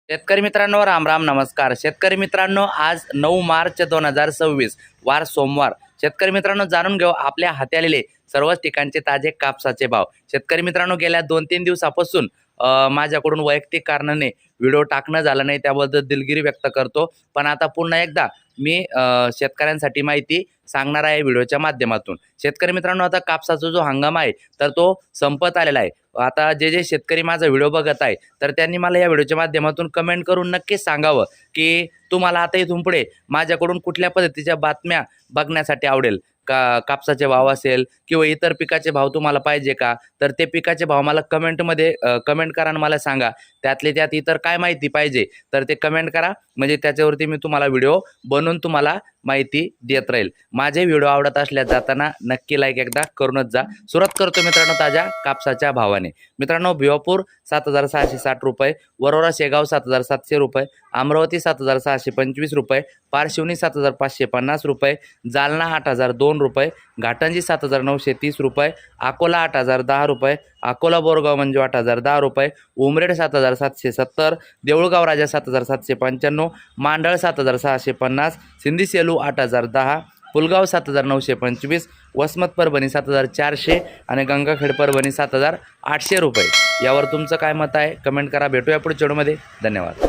शेतकरी मित्रांनो, राम राम, नमस्कार. शेतकरी मित्रांनो, आज 9 मार्च 2026 वार सोमवार. शेतकरी मित्रांनो, जाणून घेऊ आपल्या हाती आलेले सर्वच ठिकाणचे ताजे कापसाचे भाव. शेतकरी मित्रांनो, गेल्या 2-3 दिवसापासून माझ्याकडून वैयक्तिक कारणाने व्हिडिओ टाकणं झालं नाही, त्याबद्दल दिलगिरी व्यक्त करतो. पण आता पुन्हा एकदा मी शेतकऱ्यांसाठी माहिती सांगणार आहे व्हिडिओच्या माध्यमातून. शेतकरी मित्रांनो, आता कापसाचा जो हंगाम आहे तर तो संपत आलेला आहे. आता जे शेतकरी माझा व्हिडिओ बघत आहे तर त्यांनी मला या व्हिडिओच्या माध्यमातून कमेंट करून नक्कीच सांगावं की तुम्हाला आता इथून पुढे माझ्याकडून कुठल्या पद्धतीच्या बातम्या बघण्यासाठी आवडेल. कापसाचे भाव असेल किंवा इतर पिकाचे भाव तुम्हाला पाहिजे का, तर ते पिकाचे भाव मला कमेंटमध्ये कमेंट करा आणि मला सांगा. त्यातले त्यात इतर काय माहिती पाहिजे तर ते कमेंट करा, म्हणजे त्याच्यावरती मी तुम्हाला व्हिडिओ बनवून तुम्हाला माहिती देत राहील. माझे व्हिडिओ आवडत असल्यास जाताना नक्की लाईक एकदा करूनच जा. सुरुवात करतो मित्रांनो ताज्या कापसाच्या भावाने. मित्रांनो, भिवापूर 7,660 रुपये, वरोरा शेगाव 7,700 रुपये, अमरावती 7,625 रुपये, पारशिवनी 7,550 रुपये, जालना 8,002 रुपये, घाटंजी 7,930 रुपये, अकोला 8,010 रुपये, अकोला बोरगाव मंजू 8,010 रुपये, उमरेड 7,770, देऊळगाव राजा 7,795, मांडळ 7,650, सिंधी सेलू 8,010, पुलगाव 7,925, वसमत परभणी 7,400 आणि गंगाखेड परभणी 7,800 रुपये. यावर तुमचं काय मत आहे कमेंट करा. भेटूया पुढच्या व्हिडिओमध्ये. धन्यवाद.